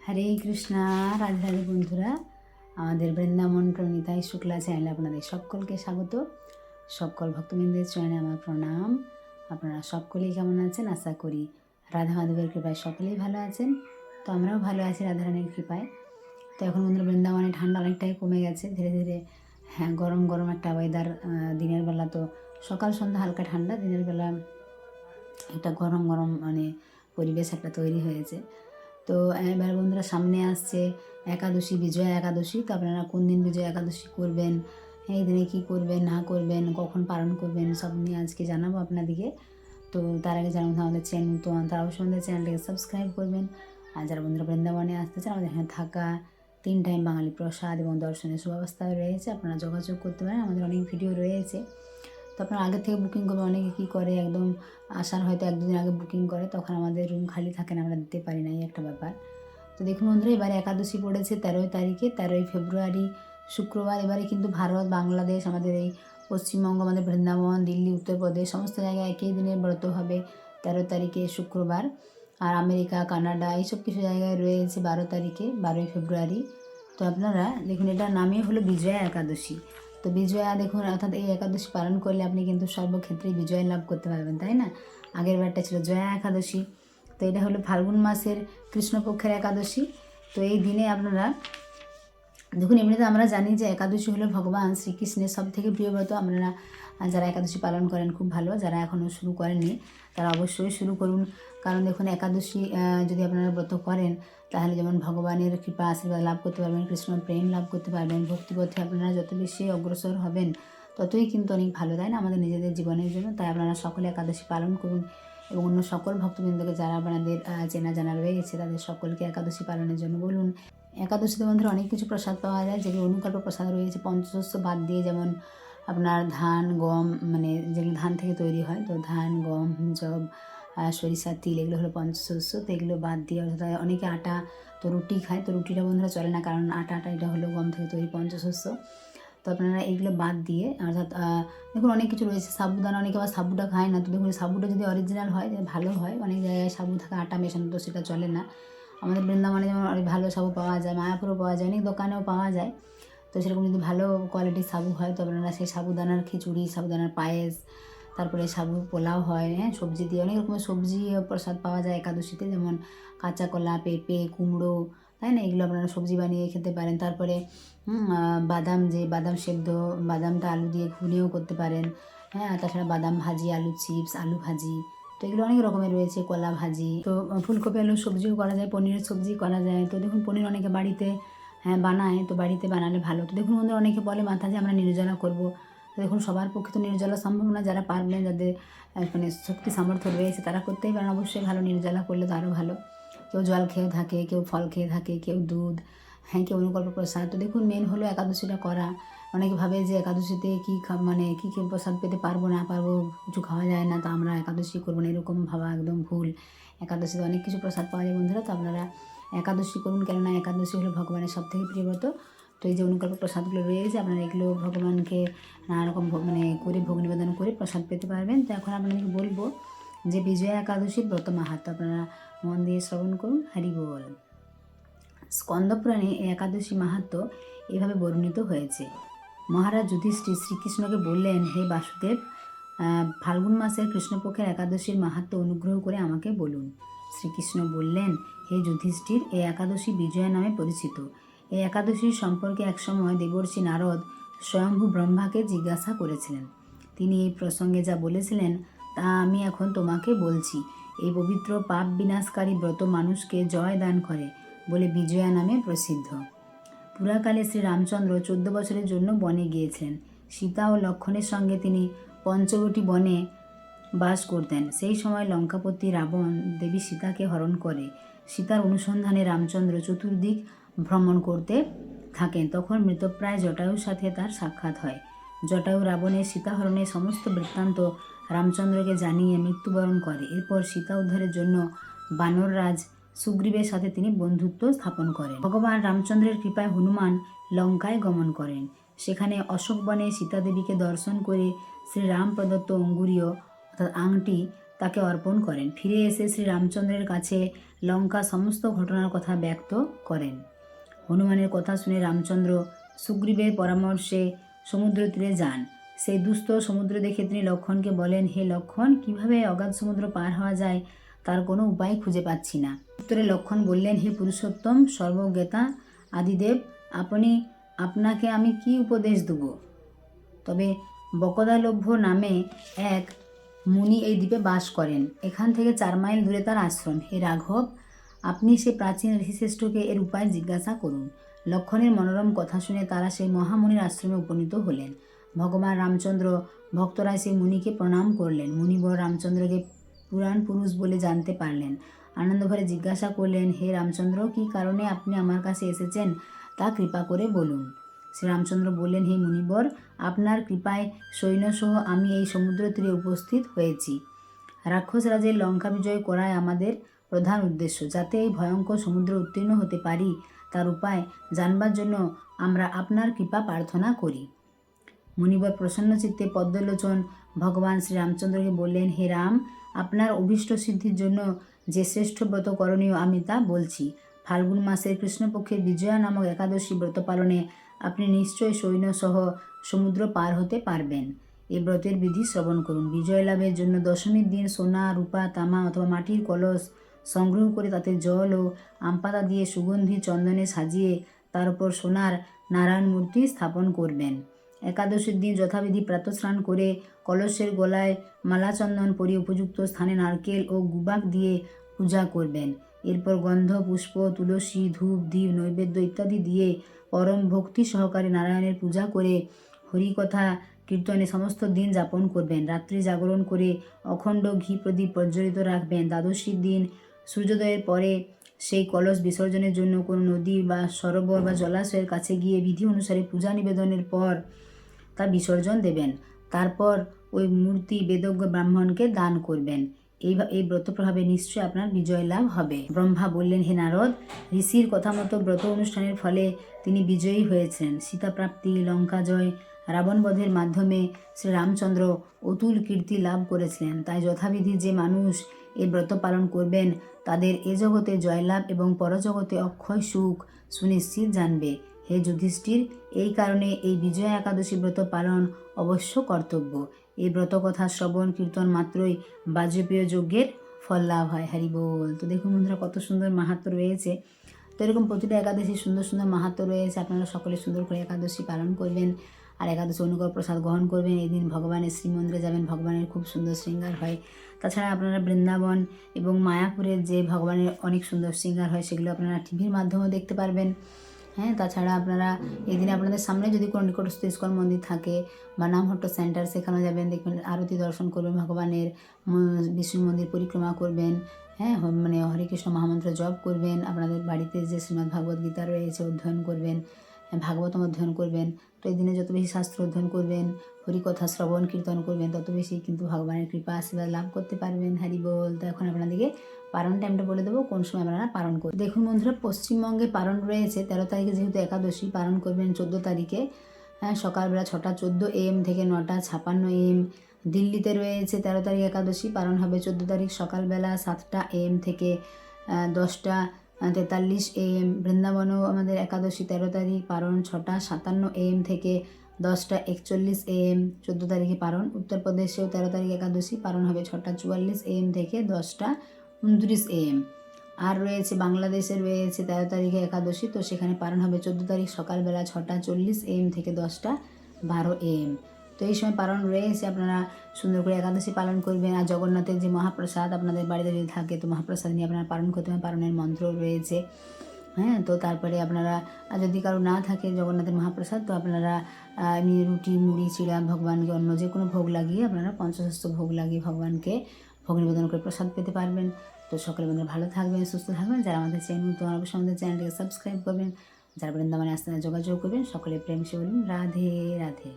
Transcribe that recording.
হরে কৃষ্ণা। রাধে রাধে বন্ধুরা, আমাদের বৃন্দাবন প্রণীতাই শুক্লা চ্যানেলে আপনাদের সকলকে স্বাগত। সকল ভক্তবৃন্দের চরণে আমার প্রণাম। আপনারা সকলেই কেমন আছেন? আশা করি রাধা মাধবের কৃপায় সকলেই ভালো আছেন। তো আমরাও ভালো আছি রাধারানীর কৃপায়। তো এখন বন্ধুরা বৃন্দাবনে ঠান্ডা অনেকটাই কমে গেছে ধীরে ধীরে। হ্যাঁ, গরম গরম একটা ওয়েদার। দিনের বেলা তো সকাল সন্ধ্যা হালকা ঠান্ডা, দিনের বেলা একটা গরম গরম পরিবেশ একটা তৈরি হয়েছে। তো এবার বন্ধুরা সামনে আসছে একাদশী, বিজয়া একাদশী। তো আপনারা কোন দিন বিজয়া একাদশী করবেন, এই দিনে কী করবেন না করবেন, কখন পালন করবেন, সব নিয়ে আজকে জানাবো আপনাদেরকে। তো তার আগে জানাবো আমাদের চ্যানেল, তো তারা অবশ্যই আমাদের চ্যানেলটাকে সাবস্ক্রাইব করবেন। আর যারা বন্ধুরা বৃন্দাবনে আসতে চান, আমাদের এখানে থাকা, 3 টাইম বাঙালি প্রসাদ এবং দর্শনের সুব্যবস্থা রয়েছে। আপনারা যোগাযোগ করতে পারেন, আমাদের অনেক ভিডিও রয়েছে। তো আপনারা আগে থেকে বুকিং করবেন। অনেকে কী করে, একদম আসার হয়তো 1-2 দিন আগে বুকিং করে, তখন আমাদের রুম খালি থাকে না, আমরা দিতে পারি না, এই একটা ব্যাপার। তো দেখুন বন্ধুরা, এবারে একাদশী পড়েছে 13 তারিখে, 13 ফেব্রুয়ারি শুক্রবার। এবারে কিন্তু ভারত, বাংলাদেশ, আমাদের এই পশ্চিমবঙ্গ, আমাদের বৃন্দাবন, দিল্লি, উত্তরপ্রদেশ সমস্ত জায়গায় একই দিনে ব্রত হবে 13 তারিখে শুক্রবার। আর আমেরিকা, কানাডা এইসব কিছু জায়গায় রয়েছে 12 তারিখে, 12 ফেব্রুয়ারি। তো আপনারা দেখুন, এটার নামই হলো বিজয়া একাদশী। তো বিজয়া দেখুন, অর্থাৎ এই একাদশী পালন করলে আপনি কিন্তু সর্বক্ষেত্রেই বিজয় লাভ করতে পারবেন, তাই না? আগের বারটা ছিল জয়া একাদশী। তো এটা হলো ফাল্গুন মাসের কৃষ্ণপক্ষের একাদশী। তো এই দিনে আপনারা দেখুন, এমনিতে আমরা জানি যে একাদশী হলো ভগবান শ্রীকৃষ্ণের সব থেকে প্রিয় ব্রত। আপনারা যারা একাদশী পালন করেন খুব ভালো, যারা এখনও শুরু করেননি তারা অবশ্যই শুরু করুন। কারণ দেখুন, একাদশী যদি আপনারা ব্রত করেন, তাহলে যেমন ভগবানের কৃপা আশীর্বাদ লাভ করতে পারবেন, কৃষ্ণ প্রেম লাভ করতে পারবেন। ভক্তিপথে আপনারা যত বেশি অগ্রসর হবেন ততই কিন্তু অনেক ভালো, তাই না, আমাদের নিজেদের জীবনের জন্য। তাই আপনারা সকলে একাদশী পালন করুন এবং অন্য সকল ভক্তবৃন্দকে যারা আপনাদের চেনা জানা রয়েছে তাদের সকলকে একাদশী পালনের জন্য বলুন। একাদশীতে বন্ধুরা অনেক কিছু প্রসাদ পাওয়া যায়, যেগুলো অনুকল্প প্রসাদ রয়েছে পঞ্চশস্য বাদ দিয়ে। যেমন আপনার ধান, গম, যেগুলো ধান থেকে তৈরি হয়, তো ধান, গম, জব, সরিষা, তিল, এগুলো হলো পঞ্চশস্য। তো এগুলো বাদ দিয়ে, অর্থাৎ অনেকে আটা, তো রুটি খায়, তো রুটিটা বন্ধুরা চলে না, কারণ আটা এটা হলো গম থেকে তৈরি পঞ্চশস্য। তো আপনারা এইগুলো বাদ দিয়ে, অর্থাৎ দেখুন অনেক কিছু রয়েছে, সাবুদানা, অনেকে আবার সাবুটা খায় না। তো দেখুন, সাবুটা যদি অরিজিনাল হয় ভালো হয়। অনেক জায়গায় সাবু থাকে আটা মেশানো, তো সেটা চলে না। আমাদের বৃন্দাবনে যেমন অনেক ভালো সাবু পাওয়া যায়, মায়াপুরেও পাওয়া যায়, অনেক দোকানেও পাওয়া যায়। তো সেরকম যদি ভালো কোয়ালিটির সাবু হয়, তো আপনারা সেই সাবুদানার খিচুড়ি, সাবুদানার পায়েস, তারপরে সাবু পোলাও হয়, হ্যাঁ, সবজি দিয়ে অনেক রকমের সবজি প্রসাদ পাওয়া যায় একাদশীতে। যেমন কাঁচা কলা, পেঁপে, কুমড়ো, তাই না, এগুলো আপনারা সবজি বানিয়ে খেতে পারেন। তারপরে বাদাম, যে বাদাম সেদ্ধ, বাদামটা আলু দিয়ে ঘুগনিও করতে পারেন, হ্যাঁ। তাছাড়া বাদাম ভাজি, আলু চিপস, আলু ভাজি, তো এগুলো অনেক রকমের রয়েছে, কলা ভাজি, তো ফুলকপি আলুর সবজিও করা যায়, পনিরের সবজি করা যায়। তো দেখুন, পনির অনেকে বাড়িতে বানায়, তো বাড়িতে বানালে ভালো। তো দেখুন বন্ধুরা, অনেকে বলে মাথা যে আমরা নির্জলা করবো। তো দেখুন, সবার পক্ষে তো নির্জলা সম্ভব না। যারা পারবেন, যাদের শক্তি সামর্থ্য রয়েছে, তারা করতেই পারেন। অবশ্যই ভালো, নির্জলা করলে তো আরও ভালো। কেউ জল খেয়ে থাকে, কেউ ফল খেয়ে থাকে, কেউ দুধ, হ্যাঁ, কেউ অনুকল্প প্রসাদ। তো দেখুন, মেন হলো একাদশীটা করা। অনেকে ভাবে যে একাদশীতে কী কী প্রসাদ পেতে পারবো না পারবো, কিছু খাওয়া যায় না, তো আমরা একাদশী করবো না, এরকম ভাবা একদম ভুল। একাদশীতে অনেক কিছু প্রসাদ পাওয়া যায় বন্ধুরা। তো আপনারা একাদশী করুন, কেননা একাদশী হলো ভগবানের সবথেকে প্রিয় ব্রত। তো এই যে অনুকল্প প্রসাদগুলো রয়েছে, আপনারা এগুলো ভগবানকে নানা রকম করে ভোগ নিবেদন করে প্রসাদ পেতে পারবেন। তো এখন আপনাদেরকে বলবো যে বিজয়া একাদশীর ব্রত মাহাত্ম্য, আপনারা মন দিয়ে শ্রবণ করুন। হরি বল। স্কন্দপুরাণে এই একাদশী মাহাত্ম্য এভাবে বর্ণিত হয়েছে। মহারাজ যুধিষ্ঠির শ্রীকৃষ্ণকে বললেন, হে বাসুদেব, ফাল্গুন মাসের কৃষ্ণপক্ষের একাদশীর মাহাত্ম্য অনুগ্রহ করে আমাকে বলুন। শ্রীকৃষ্ণ বললেন, হে যুধিষ্ঠির, এই একাদশী বিজয়া নামে পরিচিত। এই একাদশীর সম্পর্কে একসময় দেবর্ষি নারদ স্বয়ম্ভু ব্রহ্মাকে জিজ্ঞাসা করেছিলেন। তিনি এই প্রসঙ্গে যা বলেছিলেন তা আমি এখন তোমাকে বলছি। এই পবিত্র পাপ বিনাশকারী ব্রত মানুষকে জয় দান করে বলে বিজয়া নামে প্রসিদ্ধ। পুরাকালে শ্রী রামচন্দ্র 14 বছরের জন্য বনে গিয়েছিলেন। সীতা ও লক্ষ্মণের সঙ্গে তিনি পঞ্চবটী বনে বাস করতেন। সেই সময় লঙ্কাপতি রাবণ দেবী সীতাকে হরণ করে। সীতার অনুসন্ধানে রামচন্দ্র চতুর্দিক ভ্রমণ করতে থাকেন। তখন মৃতপ্রায় জটায়ুর সাথে তার সাক্ষাৎ হয়। জটায়ু রাবণের সীতাহরণের সমস্ত বৃত্তান্ত রামচন্দ্রকে জানিয়ে মৃত্যুবরণ করে। এরপর সীতা উদ্ধারের জন্য বানররাজ সুগ্রীবের সাথে তিনি বন্ধুত্ব স্থাপন করেন। ভগবান রামচন্দ্রের কৃপায় হনুমান লঙ্কায় গমন করেন। সেখানে অশোক বনে সীতাদেবীকে দর্শন করে শ্রীরাম প্রদত্ত অঙ্গুরীয় অর্থাৎ আংটি তাকে অর্পণ করেন। ফিরে এসে শ্রী রামচন্দ্রের কাছে লঙ্কা সমস্ত ঘটনার কথা ব্যক্ত করেন। হনুমানের কথা শুনে রামচন্দ্র সুগ্রীবের পরামর্শে সমুদ্র তীরে যান। সেই দুস্থ সমুদ্র দেখে তিনি লক্ষ্মণকে বলেন, হে লক্ষ্মণ, কিভাবে অগাধ সমুদ্র পার হওয়া যায় তার কোনো উপায় খুঁজে পাচ্ছি না। উত্তরে লক্ষ্মণ বললেন, হে পুরুষোত্তম, সর্বজ্ঞতা আদিদেব, আপনাকে আমি কি উপদেশ দেব? তবে বকদালভ্য নামে এক মুনি এই দ্বীপে বাস করেন। এখান থেকে 4 মাইল দূরে তার আশ্রম। হে রাঘব, আপনি সে প্রাচীন ঋষিশ্রেষ্ঠকে এর উপায় জিজ্ঞাসা করুন। লক্ষ্মণের মনোরম কথা শুনে তারা সেই মহামুনির আশ্রমে উপনীত হলেন। ভগবান রামচন্দ্র ভক্তরা সেই মুনিকে প্রণাম করলেন। মুনিবর রামচন্দ্রকে পুরাণ পুরুষ বলে জানতে পারলেন। আনন্দভরে জিজ্ঞাসা করলেন, হে রামচন্দ্র, কি কারণে আপনি আমার কাছে এসেছেন তা কৃপা করে বলুন। শ্রীরামচন্দ্র বললেন, হে মুনিবর, আপনার কৃপায় সৈন্যসহ আমি এই সমুদ্র তীরে উপস্থিত হয়েছি। রাক্ষস রাজের লঙ্কা বিজয় করাই আমাদের প্রধান উদ্দেশ্য। যাতে এই ভয়ঙ্কর সমুদ্র উত্তীর্ণ হতে পারি তার উপায় জানবার জন্য আমরা আপনার কৃপা প্রার্থনা করি। মুনিবর প্রসন্ন চিত্তে পদ্মলোচন ভগবান শ্রীরামচন্দ্রকে বললেন, হে রাম, আপনার অভীষ্ট সিদ্ধির জন্য যে শ্রেষ্ঠ ব্রত করণীয় আমি তা বলছি। ফাল্গুন মাসের কৃষ্ণপক্ষের বিজয়া নামক একাদশী ব্রত পালনে আপনি নিশ্চয় সৈন্যসহ সমুদ্র পার হতে পারবেন। এই ব্রতের বিধি শ্রবণ করুন। বিজয় লাভের জন্য দশমীর দিন সোনা, রূপা, তামা অথবা মাটির কলস সংগ্রহ করে তাতে জল ও আমপাতা দিয়ে সুগন্ধি চন্দনে সাজিয়ে তার উপর সোনার নারায়ণ মূর্তি স্থাপন করবেন। একাদশীর দিন যথাবিধি প্রাতঃস্নান করে কলসের গলায় মালা চন্দন পরিয়ে উপযুক্ত স্থানে নারকেল ও গুবাক দিয়ে পূজা করবেন। এরপর গন্ধ, পুষ্প, তুলসী, ধূপ, দীপ, নৈবেদ্য ইত্যাদি দিয়ে পরম ভক্তি সহকারে নারায়ণের পূজা করে হরিকথা কীর্তনে সমস্ত দিন যাপন করবেন। রাত্রি জাগরণ করে অখণ্ড ঘি প্রদীপ প্রজ্বলিত রাখবেন। দ্বাদশীর দিন সূর্যোদয়ের পরে সেই কলস বিসর্জনের জন্য কোনো নদী বা সরোবর বা জলাশয়ের কাছে গিয়ে বিধি অনুসারে পূজা নিবেদনের পর তা বিসর্জন দেবেন। তারপর ওই মূর্তি বেদজ্ঞ ব্রাহ্মণকে দান করবেন। এই ব্রত প্রভাবে নিশ্চয়ই আপনার বিজয় লাভ হবে। ব্রহ্মা বললেন, হে নারদ, ঋষির কথা মতো ব্রত অনুষ্ঠানের ফলে তিনি বিজয়ী হয়েছেন। সীতাপ্রাপ্তি, লঙ্কা জয়, রাবণবধের মাধ্যমে শ্রীরামচন্দ্র অতুল কীর্তি লাভ করেছিলেন। তাই যথাবিধি যে মানুষ এই ব্রত পালন করবেন তাদের এ জগতে জয়লাভ এবং পরজগতে অক্ষয় সুখ সুনিশ্চিত জানবে। হে যুধিষ্ঠির, এই কারণে এই বিজয়া একাদশী ব্রত পালন অবশ্য কর্তব্য। এই ব্রত কথা শ্রবণ কীর্তন মাত্রই বাজপেয় যজ্ঞের ফল লাভ হয়। হরি বল। তো দেখুন বন্ধুরা, কত সুন্দর মাহাত্ম্য রয়েছে। তো এরকম প্রতিটা একাদশী সুন্দর সুন্দর মাহাত্ম্য রয়েছে। আপনারা সকলে সুন্দর করে একাদশী পালন করবেন আর একাদশী অনুগ্রহ প্রসাদ গ্রহণ করবেন। এই দিন ভগবানের শ্রীমন্দিরে যাবেন, ভগবানের খুব সুন্দর শৃঙ্গার হয়। তাছাড়া আপনারা বৃন্দাবন এবং মায়াপুরের যে ভগবানের অনেক সুন্দর শৃঙ্গার হয় সেগুলো আপনারা টিভির মাধ্যমেও দেখতে পারবেন। হ্যাঁ, তাছাড়া আপনারা এই দিনে আপনাদের সামনে যদি কোনো নিকটস্থ ইস্কন মন্দির থাকে বা নামহট্ট সেন্টার, সেখানে যাবেন, দেখবেন আরতি দর্শন করবেন, ভগবানের বিষ্ণু মন্দির পরিক্রমা করবেন। হ্যাঁ, মানে হরে কৃষ্ণ মহামন্ত্র জপ করবেন। আপনাদের বাড়িতে যে শ্রীমদ্ ভাগবত গীতা রয়েছে অধ্যয়ন করবেন, ভাগবতম অধ্যয়ন করবেন। তো এই দিনে যত বেশি শাস্ত্র অধ্যয়ন করবেন, হরিকথা শ্রবণ কীর্তন করবেন, তত বেশি কিন্তু ভগবানের কৃপা আশীর্বাদ লাভ করতে পারবেন। হরি বল। তো এখন আপনাদেরকে পারণ টাইমটা বলে দেবো, কোন সময় আপনারা পালন করবেন। দেখুন বন্ধুরা, পশ্চিমবঙ্গে পালন রয়েছে 13 তারিখে, যেহেতু একাদশী পালন করবেন 14 তারিখে। হ্যাঁ, সকালবেলা 6টা 14 AM থেকে 9টা 56 AM। দিল্লিতে রয়েছে 13 তারিখ একাদশী পালন হবে 14 তারিখ সকালবেলা 7টা AM থেকে 10টা 43 AM। বৃন্দাবনেও আমাদের একাদশী 13 তারিখ পালন 6টা 57 AM থেকে 10টা 41 AM 14 তারিখে পালন। উত্তরপ্রদেশেও 13 তারিখ একাদশী পালন হবে 6টা 44 AM থেকে 10টা 29 AM। আর রয়েছে বাংলাদেশে রয়েছে 13 তারিখে একাদশী, তো সেখানে পালন হবে 14 তারিখ সকালবেলা 6টা 40 AM থেকে 10টা 12 AM। তো এই সময় পালন রয়েছে, আপনারা সুন্দর করে একাদশী পালন করবেন। আর জগন্নাথের যে মহাপ্রসাদ আপনাদের বাড়িতে যদি থাকে, তো মহাপ্রসাদ নিয়ে আপনারা পালন করতে হবে। পালনের মন্ত্র রয়েছে। হ্যাঁ, তো তারপরে আপনারা যদি কারো না থাকে জগন্নাথের মহাপ্রসাদ, তো আপনারা রুটি, মুড়ি, চিড়া ভগবানকে অন্য যে কোনো ভোগ লাগিয়ে আপনারা পঞ্চশস্য ভোগ লাগিয়ে ভগবানকে ভোগ নিবেদন করে প্রসাদ পেতে পারবেন। তো সকলে বন্ধুরা ভালো থাকবেন, সুস্থ থাকবেন। যারা আমাদের চ্যানেল তো অবশ্যই আমাদের চ্যানেলটিকে সাবস্ক্রাইব করবেন। যারা বৃন্দাবনে আসতে যোগাযোগ করবেন, সকলে প্রেম সে বলুন রাধে রাধে।